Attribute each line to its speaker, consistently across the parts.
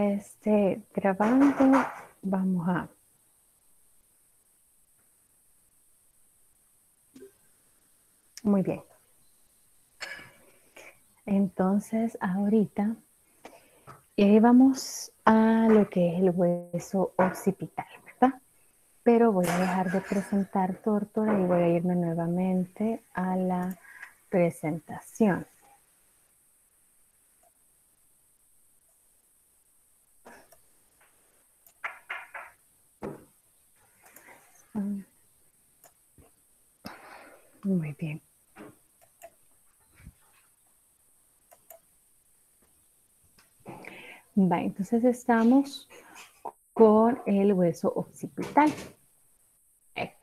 Speaker 1: ya esté grabando, vamos a... Muy bien. Entonces, ahorita vamos a lo que es el hueso occipital, ¿verdad? Pero voy a dejar de presentar tórtora y voy a irme nuevamente a la presentación. Muy bien. Va, entonces estamos con el hueso occipital.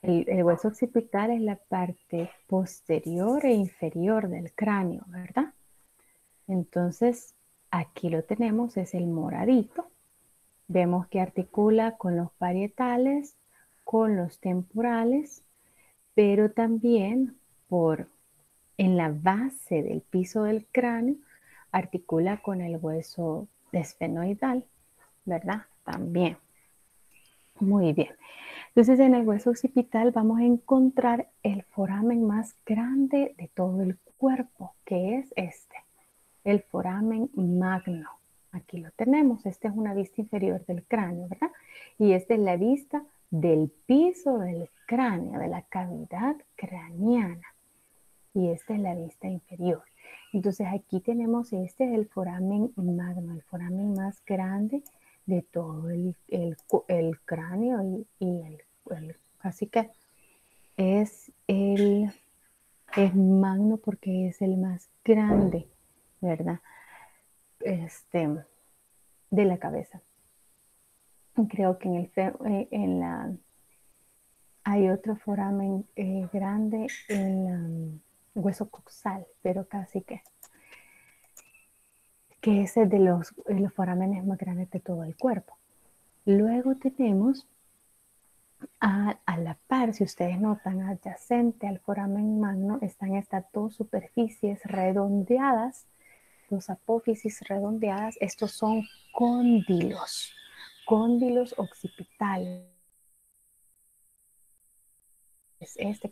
Speaker 1: El hueso occipital es la parte posterior e inferior del cráneo, ¿verdad? Entonces, aquí lo tenemos, es el moradito. Vemos que articula con los parietales, con los temporales, pero también en la base del piso del cráneo, articula con el hueso esfenoidal, ¿verdad? También. Muy bien. Entonces, en el hueso occipital vamos a encontrar el foramen más grande de todo el cuerpo, que es este, el foramen magno. Aquí lo tenemos. Esta es una vista inferior del cráneo, ¿verdad? Y esta es la vista del piso del cráneo, de la cavidad craneana. Y esta es la vista inferior. Entonces aquí tenemos, este es el foramen magno, el foramen más grande de todo el cráneo así que es magno porque es el más grande, ¿verdad? De la cabeza. Creo que hay otro foramen grande en el hueso coxal, pero casi que es el de los forámenes más grandes de todo el cuerpo. Luego tenemos a la par, si ustedes notan, adyacente al foramen magno están estas dos superficies redondeadas, dos apófisis redondeadas. Estos son cóndilos occipitales.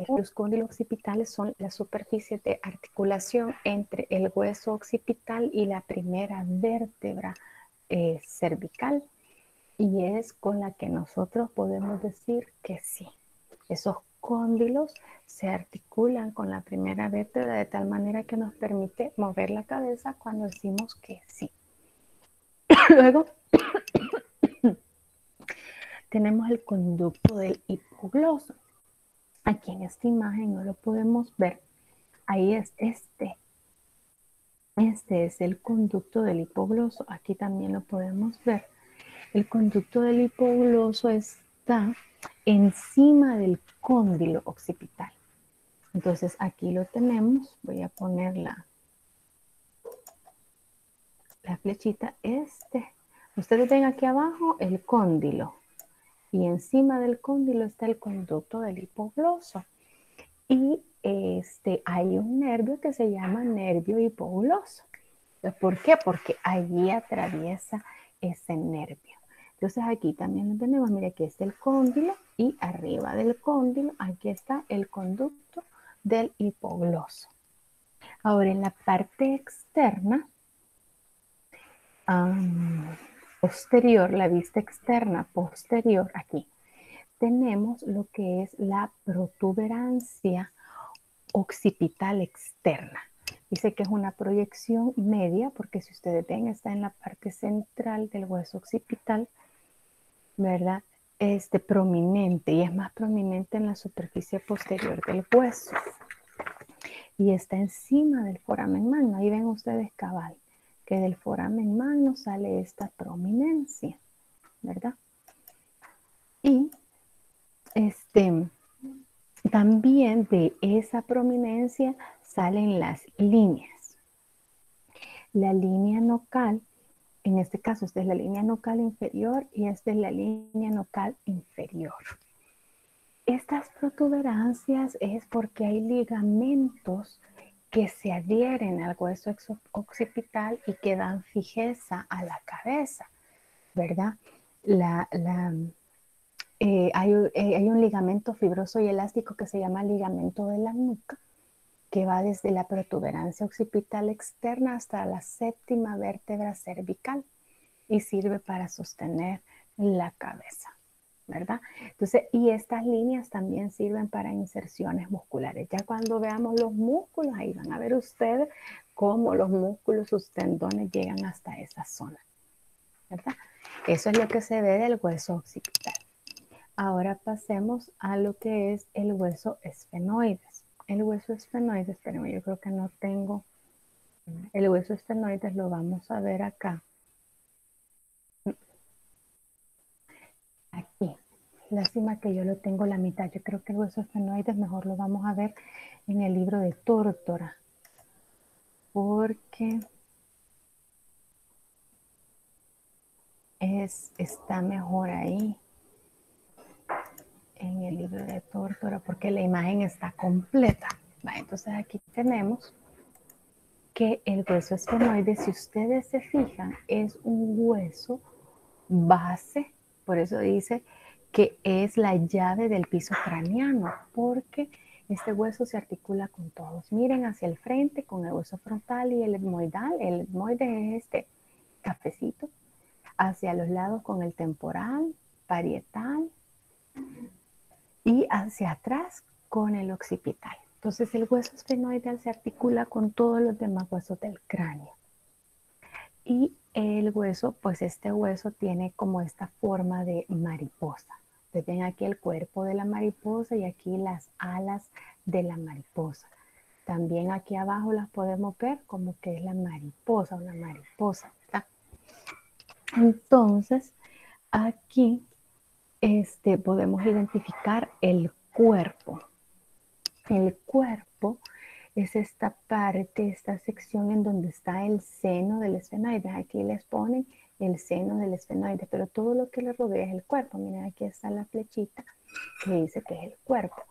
Speaker 1: Los cóndilos occipitales son la superficie de articulación entre el hueso occipital y la primera vértebra cervical, y es con la que nosotros podemos decir que sí. Esos cóndilos se articulan con la primera vértebra de tal manera que nos permite mover la cabeza cuando decimos que sí. Luego tenemos el conducto del hipogloso. Aquí en esta imagen no lo podemos ver. Ahí es este. Este es el conducto del hipogloso. Aquí también lo podemos ver. El conducto del hipogloso está encima del cóndilo occipital. Entonces aquí lo tenemos. Voy a poner la flechita. Ustedes ven aquí abajo el cóndilo. Y encima del cóndilo está el conducto del hipogloso. Y hay un nervio que se llama nervio hipogloso. ¿Por qué? Porque allí atraviesa ese nervio. Entonces aquí también lo tenemos. Mire, aquí está el cóndilo y arriba del cóndilo aquí está el conducto del hipogloso. Ahora en la parte externa, posterior, la vista externa posterior, aquí tenemos lo que es la protuberancia occipital externa. Dice que es una proyección media, porque si ustedes ven, está en la parte central del hueso occipital, ¿verdad? Prominente, y es más prominente en la superficie posterior del hueso. Y está encima del foramen magno. Ahí ven ustedes cabal, que del foramen magno sale esta prominencia, ¿verdad? Y también de esa prominencia salen las líneas. La línea nocal, en este caso esta es la línea nocal inferior y esta es la línea nocal inferior. Estas protuberancias es porque hay ligamentos que se adhieren al hueso occipital y que dan fijeza a la cabeza. ¿verdad? La, la, hay un ligamento fibroso y elástico que se llama ligamento de la nuca, que va desde la protuberancia occipital externa hasta la séptima vértebra cervical y sirve para sostener la cabeza, ¿verdad? Entonces, y estas líneas también sirven para inserciones musculares. Ya cuando veamos los músculos, ahí van a ver ustedes cómo los músculos, sus tendones llegan hasta esa zona, ¿verdad? Eso es lo que se ve del hueso occipital. Ahora pasemos a lo que es el hueso esfenoides. El hueso esfenoides, espérenme, yo creo que no tengo. El hueso esfenoides lo vamos a ver acá. Aquí. Lástima que yo lo tengo la mitad. Yo creo que el hueso esfenoides mejor lo vamos a ver en el libro de Tórtora. Porque está mejor ahí. En el libro de Tórtora. Porque la imagen está completa. Entonces aquí tenemos que el hueso esfenoide, si ustedes se fijan, es un hueso base, por eso dice que es la llave del piso craneano, porque este hueso se articula con todos. Miren hacia el frente con el hueso frontal y el etmoidal. El etmoide es este cafecito. Hacia los lados con el temporal, parietal y hacia atrás con el occipital. Entonces el hueso esfenoidal se articula con todos los demás huesos del cráneo. Y el hueso, pues este hueso tiene como esta forma de mariposa. Ustedes ven aquí el cuerpo de la mariposa y aquí las alas de la mariposa. También aquí abajo las podemos ver como que es la mariposa, una mariposa, ¿verdad? Entonces, aquí podemos identificar el cuerpo. El cuerpo es esta parte, esta sección en donde está el seno del esfenoide. Aquí les ponen el seno del esfenoide, pero todo lo que le rodea es el cuerpo. Miren, aquí está la flechita que dice que es el cuerpo.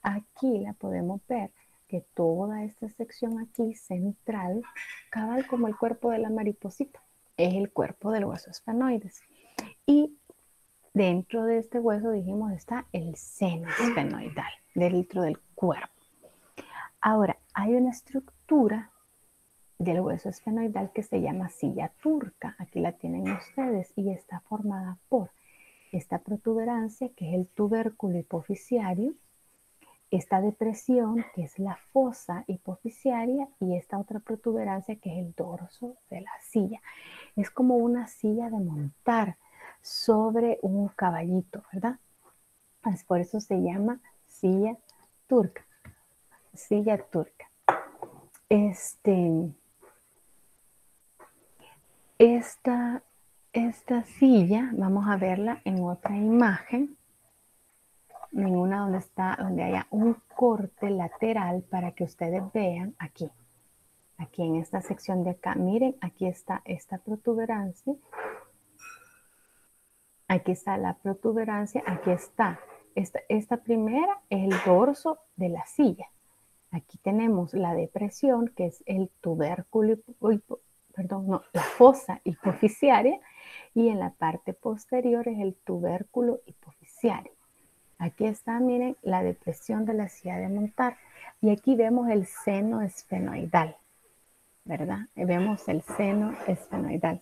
Speaker 1: Aquí la podemos ver que toda esta sección aquí central, cabal como el cuerpo de la mariposita, es el cuerpo del hueso esfenoides. Y dentro de este hueso, dijimos, está el seno esfenoidal, dentro del cuerpo. Ahora, hay una estructura del hueso esfenoidal que se llama silla turca. Aquí la tienen ustedes y está formada por esta protuberancia que es el tubérculo hipoficiario, esta depresión que es la fosa hipoficiaria y esta otra protuberancia que es el dorso de la silla. Es como una silla de montar sobre un caballito, ¿verdad? Por eso se llama silla turca. Silla turca. Esta silla, vamos a verla en otra imagen, en una donde haya un corte lateral para que ustedes vean aquí en esta sección de acá. Miren, aquí está esta protuberancia. Aquí está la protuberancia, aquí está. Esta primera es el dorso de la silla. Aquí tenemos la depresión, que es el tubérculo, la fosa hipoficiaria, y en la parte posterior es el tubérculo hipoficiario. Aquí está, miren, la depresión de la silla de montar. Y aquí vemos el seno esfenoidal, ¿verdad? Vemos el seno esfenoidal.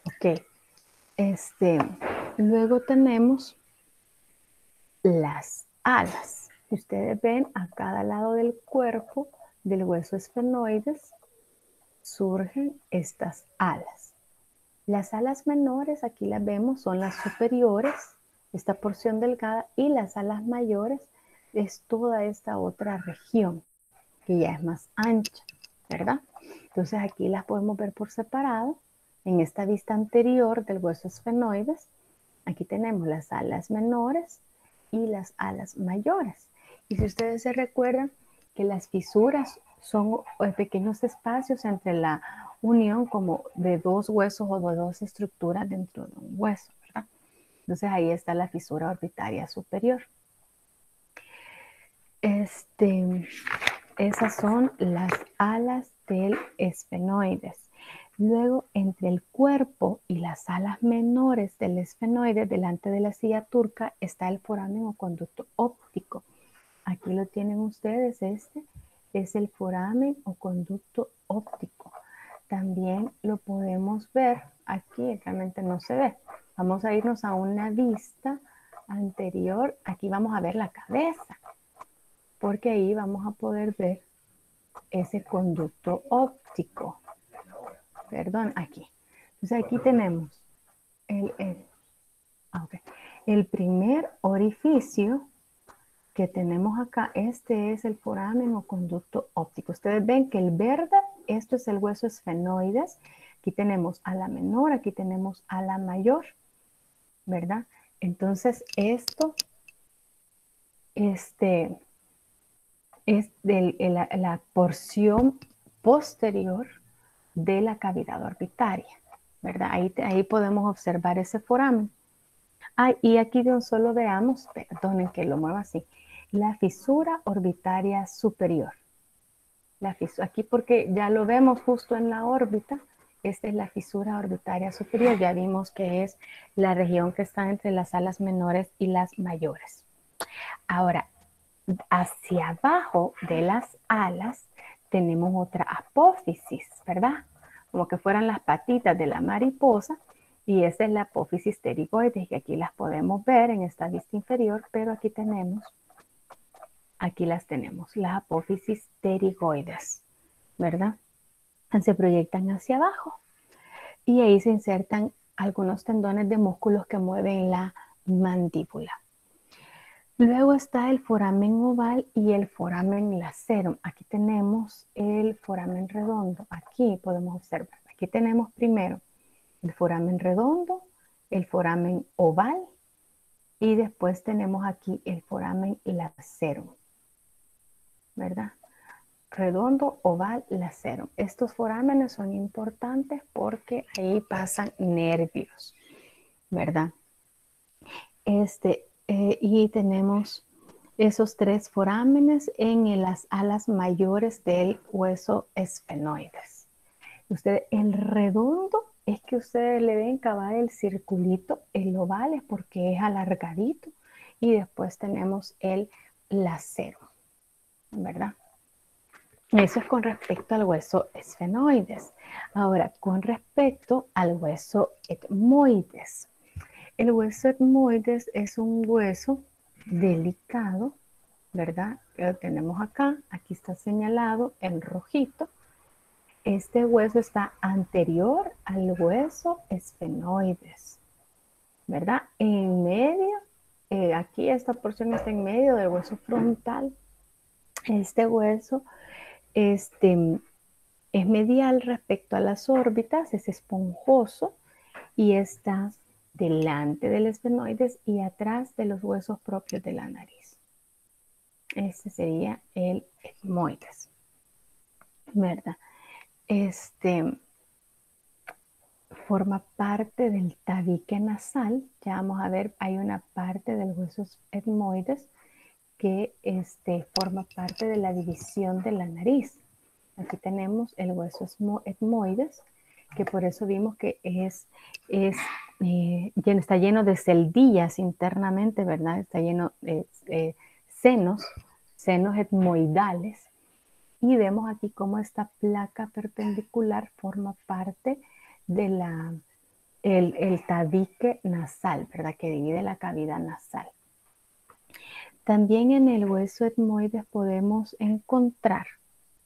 Speaker 1: Ok. Luego tenemos las alas. Ustedes ven a cada lado del cuerpo del hueso esfenoides surgen estas alas. Las alas menores, aquí las vemos, son las superiores, esta porción delgada, y las alas mayores es toda esta otra región que ya es más ancha, ¿verdad? Entonces aquí las podemos ver por separado. En esta vista anterior del hueso esfenoides, aquí tenemos las alas menores y las alas mayores. Y si ustedes se recuerdan que las fisuras son pequeños espacios entre la unión como de dos huesos o de dos estructuras dentro de un hueso, ¿verdad? Entonces ahí está la fisura orbitaria superior. Esas son las alas del esfenoides. Luego, entre el cuerpo y las alas menores del esfenoide, delante de la silla turca, está el foramen o conducto óptico. Aquí lo tienen ustedes, este es el foramen o conducto óptico. También lo podemos ver aquí, realmente no se ve. Vamos a irnos a una vista anterior. Aquí vamos a ver la cabeza, porque ahí vamos a poder ver ese conducto óptico. Perdón, aquí. Entonces aquí tenemos el primer orificio que tenemos acá. Este es el foramen o conducto óptico. Ustedes ven que el verde, esto es el hueso esfenoides. Aquí tenemos ala menor, aquí tenemos ala mayor, ¿verdad? Entonces esto es la porción posterior de la cavidad orbitaria, ¿verdad? Ahí podemos observar ese foramen. Y aquí de un solo veamos, perdonen que lo mueva así, la fisura orbitaria superior. Aquí porque ya lo vemos justo en la órbita, esta es la fisura orbitaria superior, ya vimos que es la región que está entre las alas menores y las mayores. Ahora, hacia abajo de las alas tenemos otra apófisis, ¿verdad? Como que fueran las patitas de la mariposa, y esa es la apófisis pterigoides, que aquí las podemos ver en esta vista inferior, pero aquí las tenemos, las apófisis pterigoides, ¿verdad? Se proyectan hacia abajo y ahí se insertan algunos tendones de músculos que mueven la mandíbula. Luego está el foramen oval y el foramen lacerum. Aquí tenemos el foramen redondo. Aquí podemos observar. Aquí tenemos primero el foramen redondo, el foramen oval y después tenemos aquí el foramen lacerum, ¿verdad? Redondo, oval, lacerum. Estos forámenes son importantes porque ahí pasan nervios, ¿verdad? Y tenemos esos tres forámenes en las alas mayores del hueso esfenoides. El redondo es que ustedes le ven cabal el circulito, el oval es porque es alargadito, y después tenemos el lacerum, ¿verdad? Eso es con respecto al hueso esfenoides. Ahora, con respecto al hueso etmoides. El hueso etmoides es un hueso delicado, ¿verdad? Lo tenemos acá, aquí está señalado en rojito. Este hueso está anterior al hueso esfenoides, ¿verdad? En medio, aquí esta porción está en medio del hueso frontal. Este hueso es medial respecto a las órbitas, es esponjoso y está delante del esfenoides y atrás de los huesos propios de la nariz. Este sería el etmoides, ¿verdad? Forma parte del tabique nasal. Ya vamos a ver, hay una parte del hueso etmoides que forma parte de la división de la nariz. Aquí tenemos el hueso etmoides, que por eso vimos que está lleno de celdillas internamente, ¿verdad? Está lleno de senos etmoidales. Y vemos aquí cómo esta placa perpendicular forma parte de el tabique nasal, ¿verdad? Que divide la cavidad nasal. También en el hueso etmoides podemos encontrar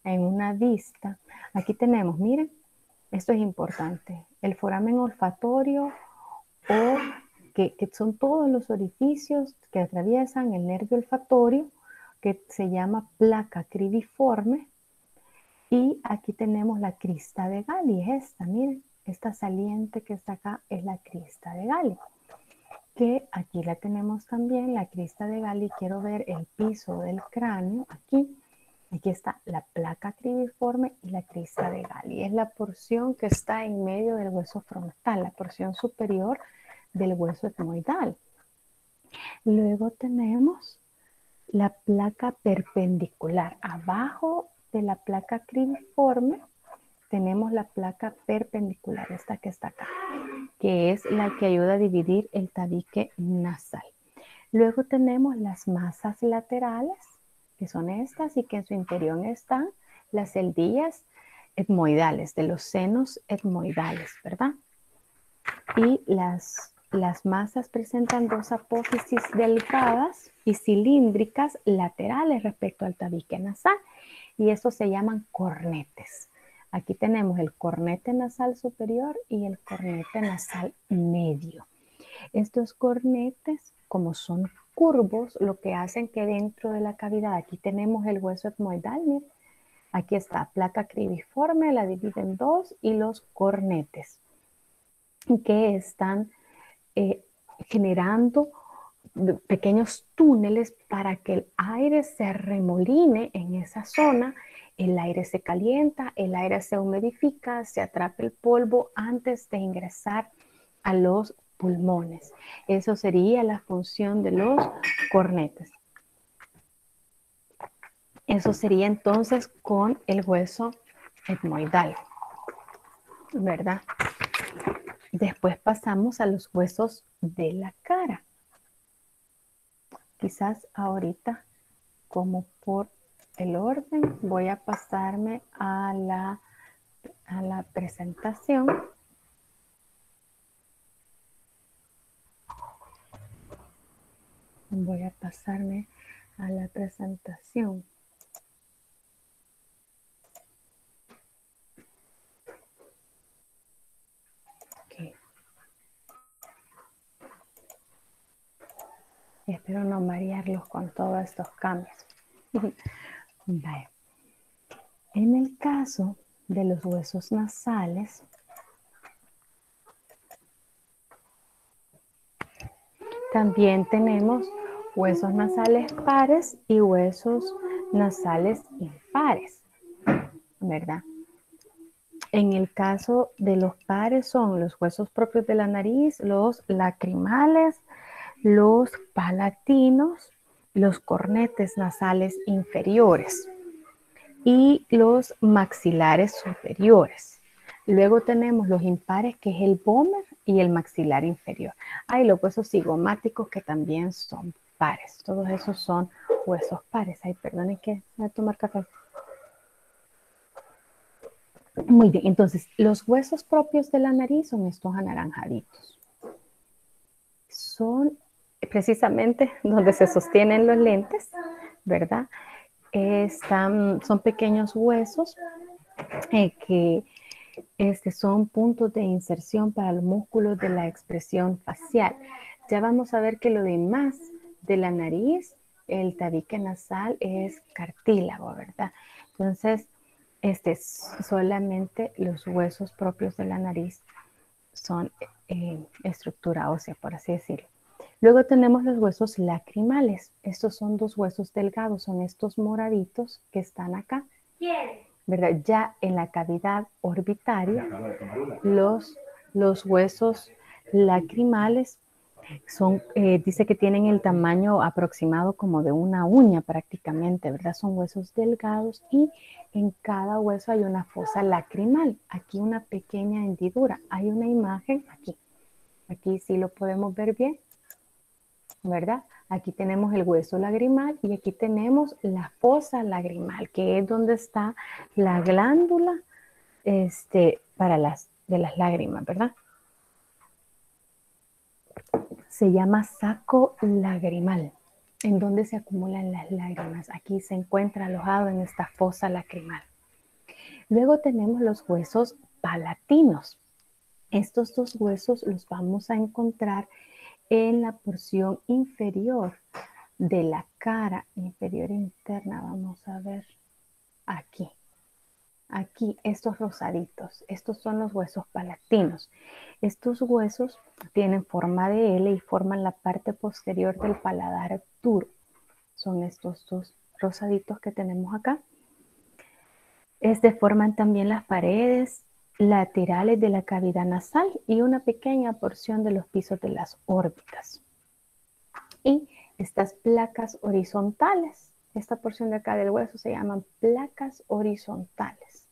Speaker 1: en una vista, aquí tenemos, miren, esto es importante, el foramen olfatorio, que son todos los orificios que atraviesan el nervio olfatorio, que se llama placa cribiforme. Y aquí tenemos la crista de Galli, miren, esta saliente que está acá es la crista de Galli, que aquí la tenemos también, la crista de Galli. Quiero ver el piso del cráneo, aquí está la placa cribiforme y la crista de Galli. Es la porción que está en medio del hueso frontal, la porción superior del hueso etmoidal. Luego tenemos la placa perpendicular. Abajo de la placa cribiforme tenemos la placa perpendicular, esta que está acá, que es la que ayuda a dividir el tabique nasal. Luego tenemos las masas laterales, que son estas y que en su interior están las celdillas etmoidales, de los senos etmoidales, ¿verdad? Y las masas presentan dos apófisis delgadas y cilíndricas laterales respecto al tabique nasal, y estos se llaman cornetes. Aquí tenemos el cornete nasal superior y el cornete nasal medio. Estos cornetes, como son curvos, lo que hacen que dentro de la cavidad, aquí tenemos el hueso etmoidal, miren, aquí está, placa cribiforme, la divide en dos, y los cornetes, que están generando pequeños túneles para que el aire se remoline en esa zona, el aire se calienta, el aire se humidifica, se atrapa el polvo antes de ingresar a los pulmones. Eso sería la función de los cornetes. Eso sería entonces con el hueso etmoidal, ¿verdad? Después pasamos a los huesos de la cara. Quizás ahorita, como por el orden, voy a pasarme a la presentación. Voy a pasarme a la presentación. Okay. Espero no marearlos con todos estos cambios. Vale. En el caso de los huesos nasales, también tenemos huesos nasales pares y huesos nasales impares, ¿verdad? En el caso de los pares son los huesos propios de la nariz, los lacrimales, los palatinos, los cornetes nasales inferiores y los maxilares superiores. Luego tenemos los impares, que es el pómer y el maxilar inferior. Hay los huesos cigomáticos, que también son pares. Todos esos son huesos pares. Ay, perdonen que voy a tomar café. Muy bien, entonces los huesos propios de la nariz son estos anaranjaditos. Son precisamente donde se sostienen los lentes, ¿verdad? Son pequeños huesos que son puntos de inserción para los músculos de la expresión facial. Ya vamos a ver que lo demás de la nariz, el tabique nasal, es cartílago, ¿verdad? Entonces, solamente los huesos propios de la nariz son estructura ósea, por así decirlo. Luego tenemos los huesos lacrimales. Estos son dos huesos delgados, son estos moraditos que están acá, ¿verdad? Ya en la cavidad orbitaria, los huesos lacrimales dice que tienen el tamaño aproximado como de una uña prácticamente, ¿verdad? Son huesos delgados y en cada hueso hay una fosa lacrimal. Aquí una pequeña hendidura. Hay una imagen aquí. Aquí sí lo podemos ver bien, ¿verdad? Aquí tenemos el hueso lagrimal y aquí tenemos la fosa lagrimal, que es donde está la glándula de las lágrimas, ¿verdad? Se llama saco lagrimal, en donde se acumulan las lágrimas. Aquí se encuentra alojado en esta fosa lacrimal. Luego tenemos los huesos palatinos. Estos dos huesos los vamos a encontrar en la porción inferior de la cara inferior interna. Vamos a ver aquí. Aquí, estos rosaditos, estos son los huesos palatinos. Estos huesos tienen forma de L y forman la parte posterior del paladar duro. Son estos dos rosaditos que tenemos acá. Forman también las paredes laterales de la cavidad nasal y una pequeña porción de los pisos de las órbitas. Y estas placas horizontales, esta porción de acá del hueso se llaman placas horizontales.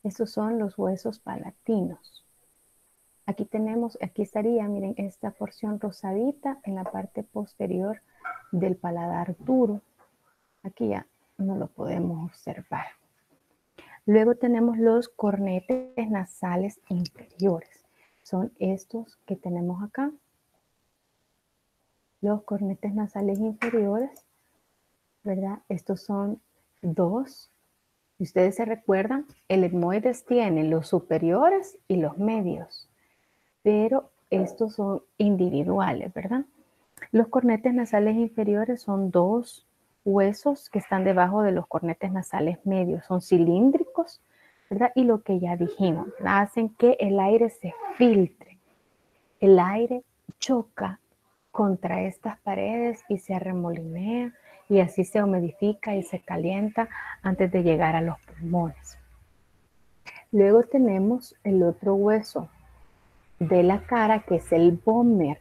Speaker 1: Estos son los huesos palatinos. Aquí tenemos, aquí estaría, miren, esta porción rosadita en la parte posterior del paladar duro. Aquí ya no lo podemos observar. Luego tenemos los cornetes nasales inferiores. Son estos que tenemos acá. Los cornetes nasales inferiores, ¿verdad? Estos son dos. Si ustedes se recuerdan, el etmoides tiene los superiores y los medios, pero estos son individuales, ¿verdad? Los cornetes nasales inferiores son dos huesos que están debajo de los cornetes nasales medios. Son cilíndricos, ¿verdad? Y lo que ya dijimos, ¿verdad? Hacen que el aire se filtre. El aire choca contra estas paredes y se arremolinea y así se humidifica y se calienta antes de llegar a los pulmones. Luego tenemos el otro hueso de la cara que es el vómer.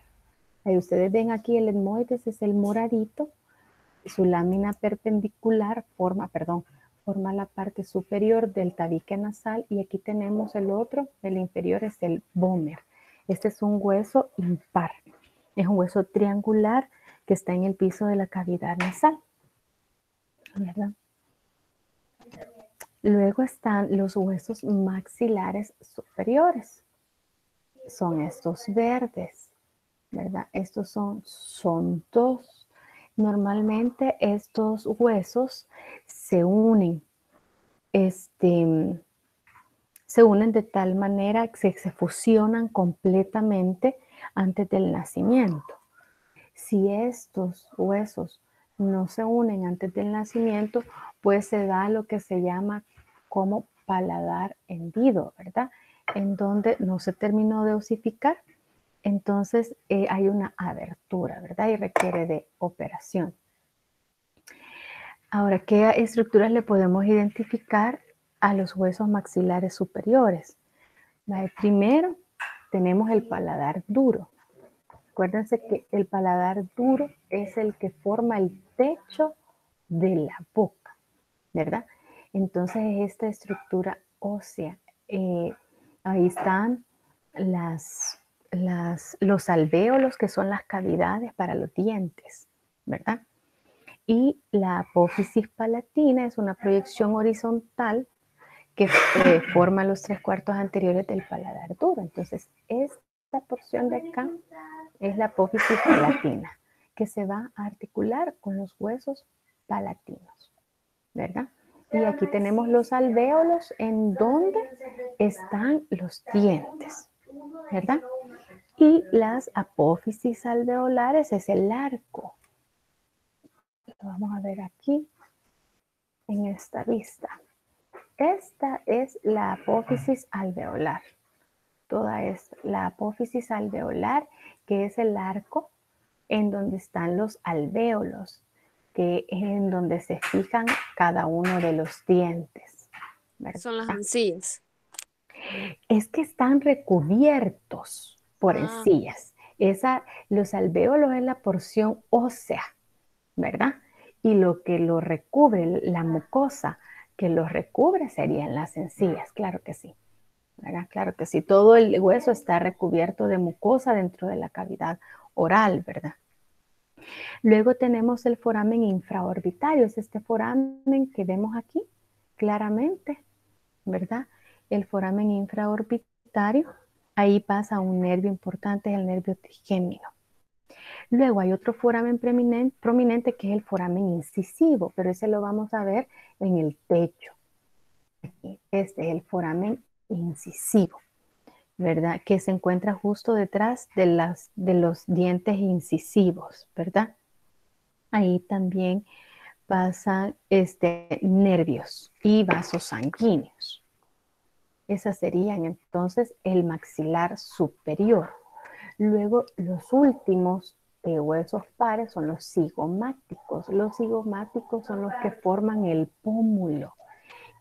Speaker 1: Ahí ustedes ven aquí el etmoides, es el moradito. Su lámina perpendicular forma la parte superior del tabique nasal y aquí tenemos el otro, el inferior es el vómer. Este es un hueso impar. Es un hueso triangular que está en el piso de la cavidad nasal, ¿verdad? Luego están los huesos maxilares superiores. Son estos verdes, ¿verdad? Estos son dos. Normalmente estos huesos se unen, se unen de tal manera que se fusionan completamente antes del nacimiento. Si estos huesos no se unen antes del nacimiento, pues se da lo que se llama como paladar hendido, ¿verdad? En donde no se terminó de osificar, entonces hay una abertura, ¿verdad? Y requiere de operación. Ahora, ¿qué estructuras le podemos identificar a los huesos maxilares superiores? Primero, tenemos el paladar duro. Acuérdense que el paladar duro es el que forma el techo de la boca, ¿verdad? Entonces, esta estructura ósea, ahí están los alvéolos, que son las cavidades para los dientes, ¿verdad? Y la apófisis palatina es una proyección horizontal que forma los 3/4 anteriores del paladar duro. Entonces, esta porción de acá es la apófisis palatina, que se va a articular con los huesos palatinos, ¿verdad? Y aquí tenemos los alvéolos en donde están los dientes, ¿verdad? Y las apófisis alveolares es el arco. Lo vamos a ver aquí en esta vista. Esta es la apófisis alveolar. Toda es la apófisis alveolar, que es el arco en donde están los alvéolos, que es en donde se fijan cada uno de los dientes, ¿verdad?
Speaker 2: Son las encías.
Speaker 1: Es que están recubiertos por
Speaker 2: Ah,
Speaker 1: encías. Los alvéolos es la porción ósea, ¿verdad? Y lo que lo recubre, la mucosa que lo recubre serían las encías, claro que sí, ¿verdad? Claro que sí, todo el hueso está recubierto de mucosa dentro de la cavidad oral, ¿verdad? Luego tenemos el foramen infraorbitario, es este foramen que vemos aquí claramente, ¿verdad? El foramen infraorbitario, ahí pasa un nervio importante, el nervio trigémino. Luego hay otro foramen prominente que es el foramen incisivo, pero ese lo vamos a ver en el techo. Aquí, este es el foramen incisivo, ¿verdad? Que se encuentra justo detrás de los dientes incisivos, ¿verdad? Ahí también pasan nervios y vasos sanguíneos. Esas serían entonces el maxilar superior. Luego, los últimos huesos pares son los cigomáticos. Los cigomáticos son los que forman el pómulo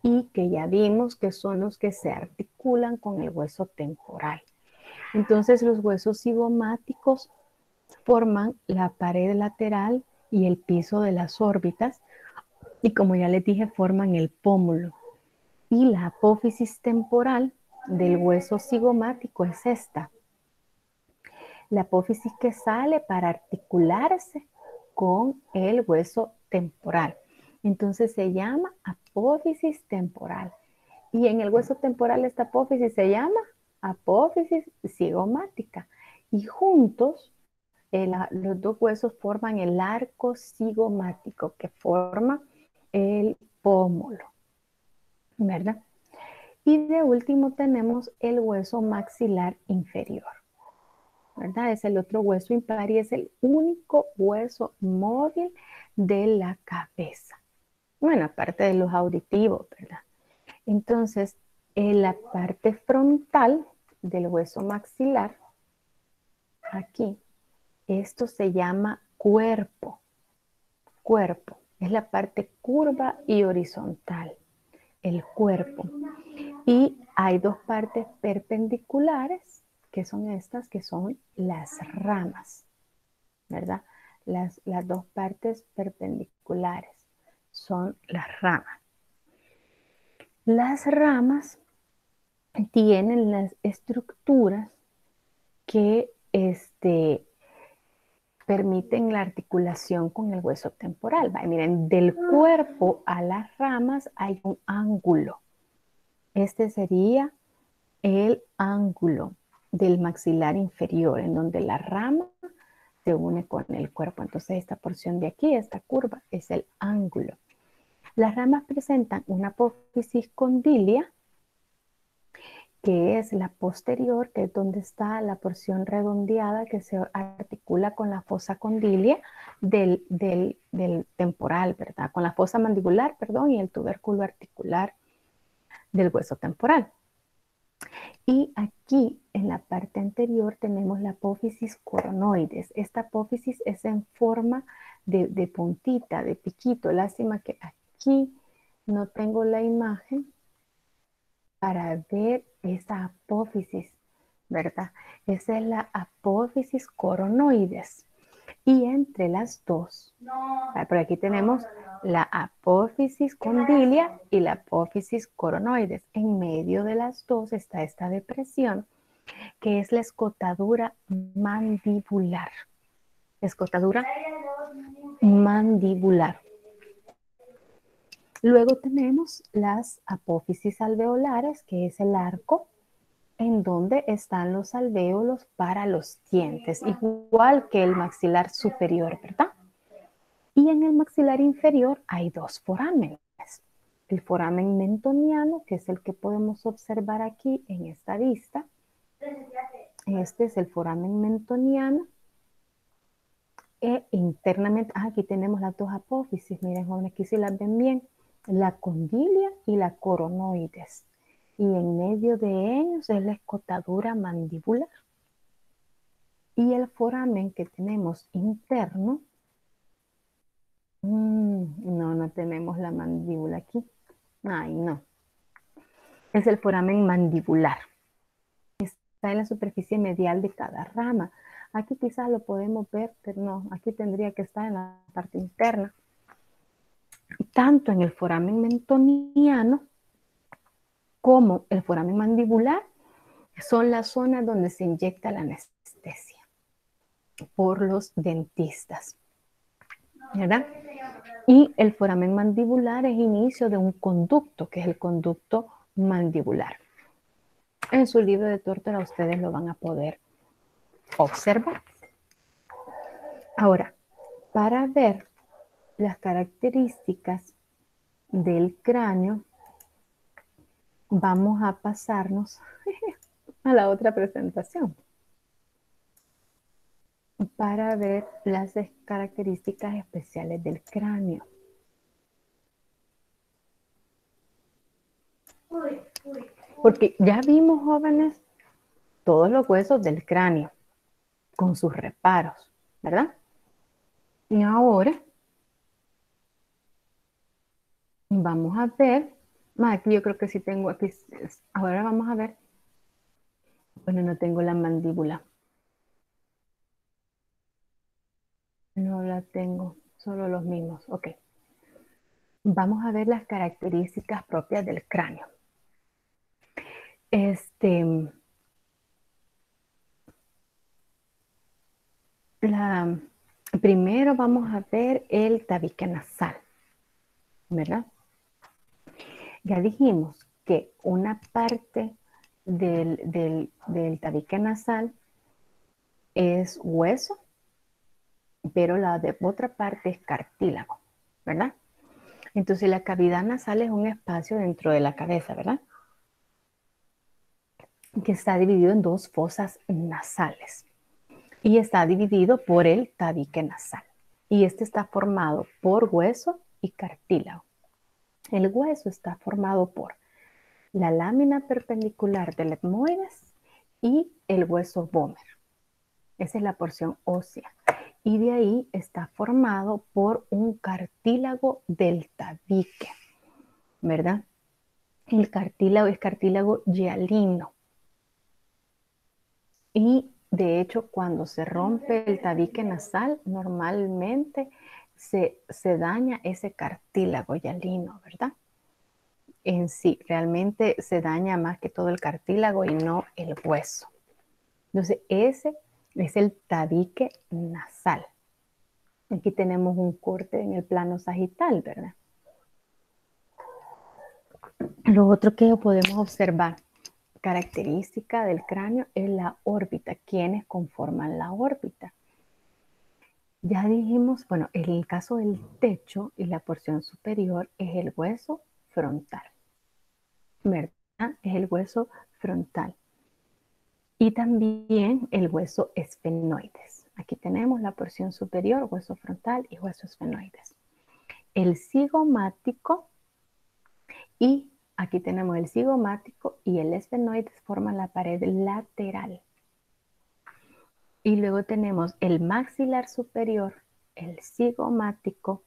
Speaker 1: y que ya vimos que son los que se articulan con el hueso temporal. Entonces, los huesos cigomáticos forman la pared lateral y el piso de las órbitas y, como ya les dije, forman el pómulo. Y la apófisis temporal del hueso cigomático es esta. La apófisis que sale para articularse con el hueso temporal. Entonces se llama apófisis temporal. Y en el hueso temporal esta apófisis se llama apófisis cigomática. Y juntos los dos huesos forman el arco cigomático que forma el pómulo, ¿verdad? Y de último tenemos el hueso maxilar inferior, ¿verdad? Es el otro hueso impar y es el único hueso móvil de la cabeza. Bueno, aparte de los auditivos, ¿verdad? Entonces, en la parte frontal del hueso maxilar, aquí, esto se llama cuerpo. Cuerpo es la parte curva y horizontal, el cuerpo. Y hay dos partes perpendiculares, que son estas, que son las ramas, ¿verdad? Las dos partes perpendiculares son las ramas. Las ramas tienen las estructuras que permiten la articulación con el hueso temporal. Miren, del cuerpo a las ramas hay un ángulo. Este sería el ángulo del maxilar inferior, en donde la rama se une con el cuerpo. Entonces, esta porción de aquí, esta curva, es el ángulo. Las ramas presentan una apófisis condilia, que es la posterior, que es donde está la porción redondeada que se articula con la fosa condilia del temporal, ¿verdad? Con la fosa mandibular, perdón, y el tubérculo articular del hueso temporal. Y aquí en la parte anterior tenemos la apófisis coronoides. Esta apófisis es en forma de puntita, de piquito. Lástima que aquí no tengo la imagen para ver esa apófisis, ¿verdad? Esa es la apófisis coronoides. Y entre las dos, por aquí tenemos la apófisis condilia y la apófisis coronoides. En medio de las dos está esta depresión, que es la escotadura mandibular. Escotadura mandibular. Luego tenemos las apófisis alveolares, que es el arco en donde están los alvéolos para los dientes, igual que el maxilar superior, ¿verdad? Y en el maxilar inferior hay dos forámenes. El foramen mentoniano, que es el que podemos observar aquí en esta vista. Este es el foramen mentoniano. E internamente, aquí tenemos las dos apófisis. Miren, jóvenes, aquí sí las ven bien. La condilia y la coronoides. Y en medio de ellos es la escotadura mandibular. Y el foramen que tenemos interno, no tenemos la mandíbula aquí. Ay, no. Es el foramen mandibular. Está en la superficie medial de cada rama. Aquí quizás lo podemos ver, pero no, aquí tendría que estar en la parte interna. Tanto en el foramen mentoniano como el foramen mandibular son las zonas donde se inyecta la anestesia por los dentistas, ¿verdad? Y el foramen mandibular es inicio de un conducto, que es el conducto mandibular. En su libro de tórtora ustedes lo van a poder observar. Ahora, para ver las características del cráneo, vamos a pasarnos a la otra presentación para ver las características especiales del cráneo. Porque ya vimos, jóvenes, todos los huesos del cráneo con sus reparos, ¿verdad? Y ahora vamos a ver, aquí yo creo que sí tengo, aquí, ahora vamos a ver, bueno, no tengo la mandíbula. No la tengo, solo los mismos, ok. Vamos a ver las características propias del cráneo. Este, primero vamos a ver el tabique nasal, ¿verdad? Ya dijimos que una parte del tabique nasal es hueso, pero la de otra parte es cartílago, ¿verdad? Entonces la cavidad nasal es un espacio dentro de la cabeza, ¿verdad? Que está dividido en dos fosas nasales y está dividido por el tabique nasal. Y este está formado por hueso y cartílago. El hueso está formado por la lámina perpendicular del etmoides y el hueso vómer. Esa es la porción ósea. Y de ahí está formado por un cartílago del tabique, ¿verdad? El cartílago es cartílago hialino. Y de hecho, cuando se rompe el tabique nasal, normalmente se daña ese cartílago hialino, ¿verdad? En sí, realmente se daña más que todo el cartílago y no el hueso. Entonces, ese es el tabique nasal. Aquí tenemos un corte en el plano sagital, ¿verdad? Lo otro que podemos observar, característica del cráneo, es la órbita. ¿Quiénes conforman la órbita? Ya dijimos, bueno, en el caso del techo y la porción superior es el hueso frontal, ¿verdad? Es el hueso frontal. Y también el hueso esfenoides. Aquí tenemos la porción superior, hueso frontal y hueso esfenoides. El cigomático y aquí tenemos el cigomático y el esfenoides forman la pared lateral. Y luego tenemos el maxilar superior, el cigomático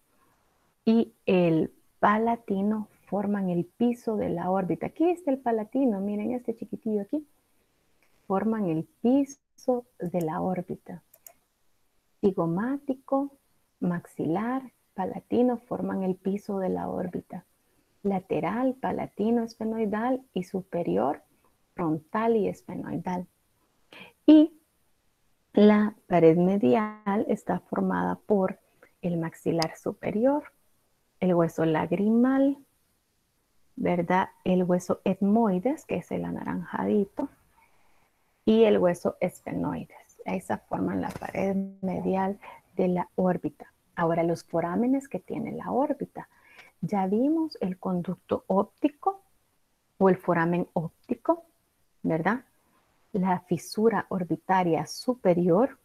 Speaker 1: y el palatino forman el piso de la órbita. Aquí está el palatino, miren este chiquitillo aquí. Forman el piso de la órbita. Cigomático, maxilar, palatino forman el piso de la órbita. Lateral, palatino, esfenoidal y superior, frontal y esfenoidal. Y la pared medial está formada por el maxilar superior, el hueso lagrimal, ¿verdad? El hueso etmoides, que es el anaranjadito, y el hueso esfenoides. Esa forman la pared medial de la órbita. Ahora, los forámenes que tiene la órbita. Ya vimos el conducto óptico o el foramen óptico, ¿verdad? La fisura orbitaria superior,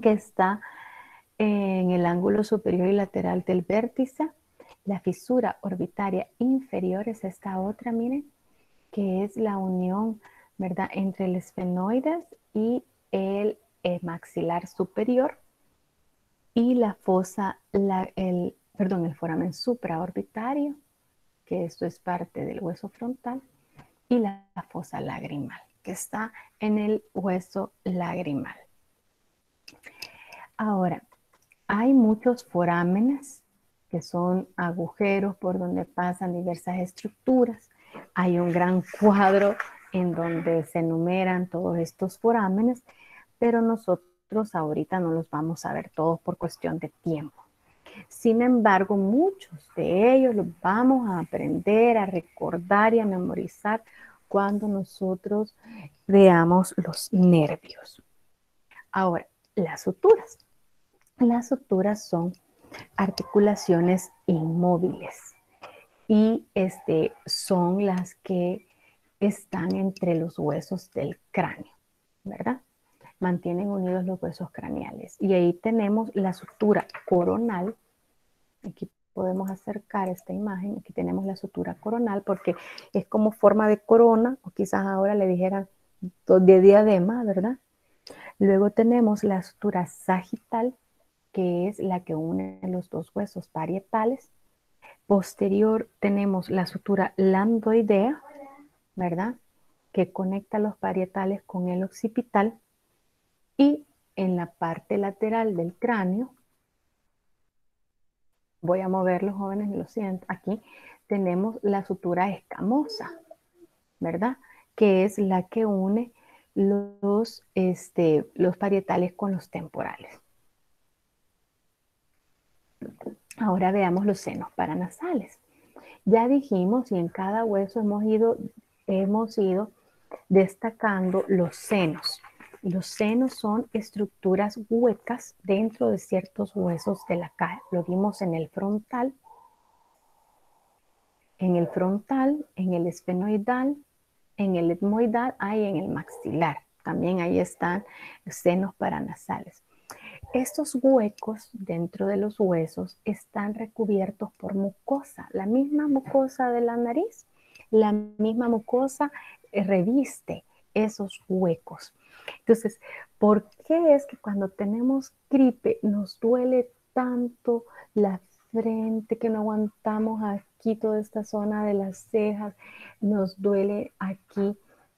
Speaker 1: que está en el ángulo superior y lateral del vértice. La fisura orbitaria inferior es esta otra, miren, que es la unión, ¿verdad?, entre el esfenoides y el maxilar superior. Y la fosa, el foramen supraorbitario, que esto es parte del hueso frontal, y la fosa lagrimal, que está en el hueso lagrimal. Ahora, hay muchos forámenes que son agujeros por donde pasan diversas estructuras. Hay un gran cuadro en donde se enumeran todos estos forámenes, pero nosotros ahorita no los vamos a ver todos por cuestión de tiempo. Sin embargo, muchos de ellos los vamos a aprender, a recordar y a memorizar cuando nosotros veamos los nervios. Ahora, las suturas. Las suturas son articulaciones inmóviles y son las que están entre los huesos del cráneo, ¿verdad? Mantienen unidos los huesos craneales. Y ahí tenemos la sutura coronal. Aquí podemos acercar esta imagen. Aquí tenemos la sutura coronal porque es como forma de corona, o quizás ahora le dijeran de diadema, ¿verdad? Luego tenemos la sutura sagital, que es la que une los dos huesos parietales. Posterior tenemos la sutura lambdoidea, ¿verdad?, que conecta los parietales con el occipital. Y en la parte lateral del cráneo, voy a mover los jóvenes, lo siento, aquí tenemos la sutura escamosa, ¿verdad?, que es la que une los parietales con los temporales. Ahora veamos los senos paranasales. Ya dijimos y en cada hueso hemos ido destacando los senos. Los senos son estructuras huecas dentro de ciertos huesos de la cara. Lo vimos en el frontal, en el esfenoidal, en el etmoidal y en el maxilar. También ahí están los senos paranasales. Estos huecos dentro de los huesos están recubiertos por mucosa, la misma mucosa de la nariz, la misma mucosa reviste esos huecos. Entonces, ¿por qué es que cuando tenemos gripe nos duele tanto la frente, que no aguantamos aquí toda esta zona de las cejas, nos duele aquí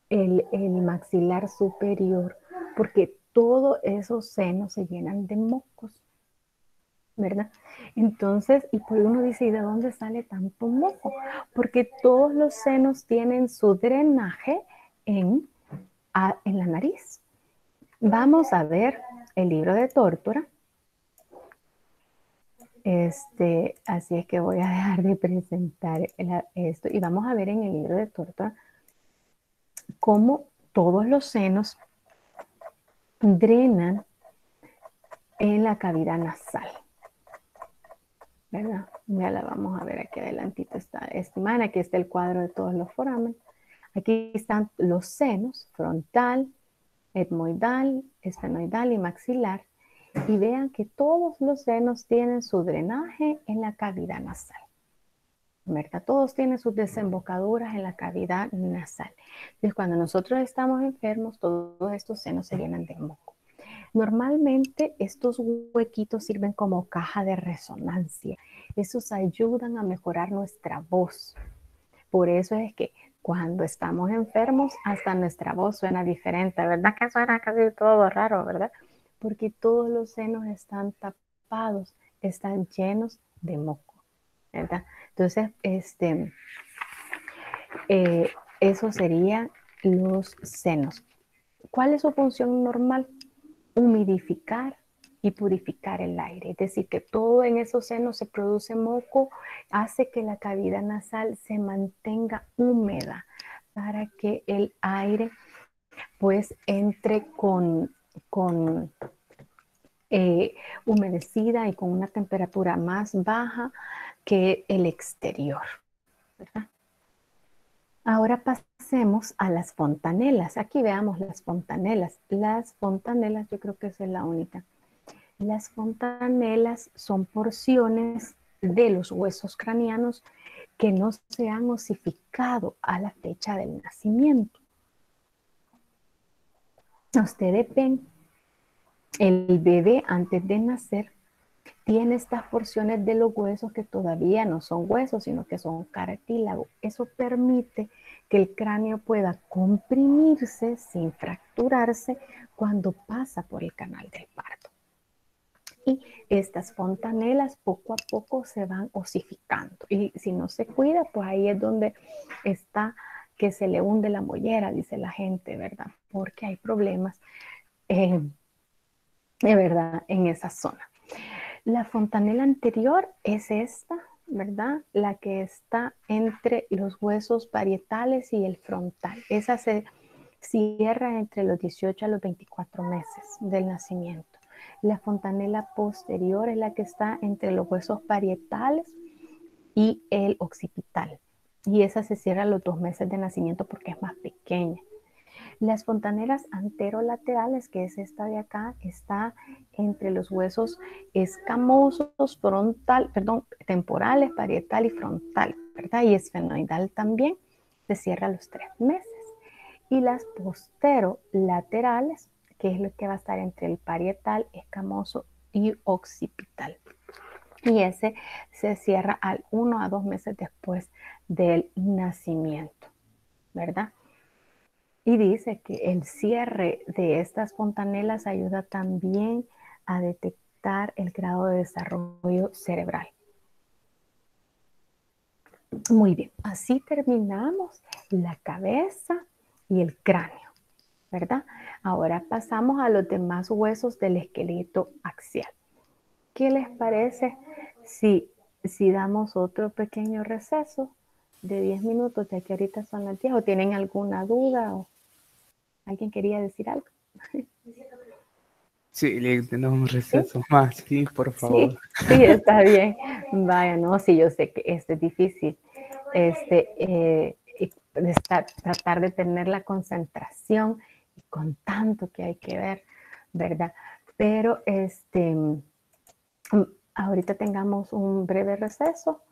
Speaker 1: el maxilar superior? Porque todos esos senos se llenan de mocos, ¿verdad? Entonces, y por uno dice, ¿y de dónde sale tanto moco? Porque todos los senos tienen su drenaje en la nariz. Vamos a ver el libro de Tórtora. Así es que voy a dejar de presentar esto y vamos a ver en el libro de Tórtora cómo todos los senos drenan en la cavidad nasal, ¿verdad? Ya la vamos a ver aquí adelantito está esta imagen, aquí está el cuadro de todos los foramen. Aquí están los senos, frontal, etmoidal, esfenoidal y maxilar. Y vean que todos los senos tienen su drenaje en la cavidad nasal, ¿verdad? Todos tienen sus desembocaduras en la cavidad nasal. Entonces, cuando nosotros estamos enfermos, todos estos senos se llenan de moco. Normalmente estos huequitos sirven como caja de resonancia. Esos ayudan a mejorar nuestra voz. Por eso es que cuando estamos enfermos, hasta nuestra voz suena diferente, ¿verdad? Que suena casi todo raro, ¿verdad? Porque todos los senos están tapados, están llenos de moco, ¿verdad? Entonces, eso serían los senos. ¿Cuál es su función normal? Humidificar y purificar el aire. Es decir, que todo en esos senos se produce moco, hace que la cavidad nasal se mantenga húmeda para que el aire pues entre con humedecida y con una temperatura más baja que el exterior, ¿verdad? Ahora pasemos a las fontanelas. Aquí veamos las fontanelas. Las fontanelas, yo creo que esa es la única. Las fontanelas son porciones de los huesos craneanos que no se han osificado a la fecha del nacimiento. Ustedes ven, el bebé antes de nacer tiene estas porciones de los huesos que todavía no son huesos, sino que son cartílago. Eso permite que el cráneo pueda comprimirse sin fracturarse cuando pasa por el canal del parto. Y estas fontanelas poco a poco se van osificando. Y si no se cuida, pues ahí es donde está que se le hunde la mollera, dice la gente, ¿verdad? Porque hay problemas, de verdad, en esa zona. La fontanela anterior es esta, ¿verdad? La que está entre los huesos parietales y el frontal. Esa se cierra entre los 18 a los 24 meses del nacimiento. La fontanela posterior es la que está entre los huesos parietales y el occipital. Y esa se cierra a los 2 meses de nacimiento porque es más pequeña. Las fontanelas anterolaterales, que es esta de acá, está entre los huesos escamosos, temporales, parietal y frontal, ¿verdad? Y esfenoidal también se cierra a los 3 meses. Y las posterolaterales, que es lo que va a estar entre el parietal, escamoso y occipital. Y ese se cierra al 1 a 2 meses después del nacimiento, ¿verdad? Y dice que el cierre de estas fontanelas ayuda también a detectar el grado de desarrollo cerebral. Muy bien, así terminamos la cabeza, y el cráneo, ¿verdad? Ahora pasamos a los demás huesos del esqueleto axial. ¿Qué les parece si damos otro pequeño receso de 10 minutos, ya que ahorita son las 10? ¿O tienen alguna duda? ¿O alguien quería decir algo?
Speaker 2: Sí, le tenemos un
Speaker 1: ¿Sí?
Speaker 2: receso más, sí, por favor.
Speaker 1: Sí, sí, está bien. Vaya, no, sí, yo sé que esto es difícil. Tratar de tener la concentración con tanto que hay que ver, ¿verdad? Pero ahorita tengamos un breve receso.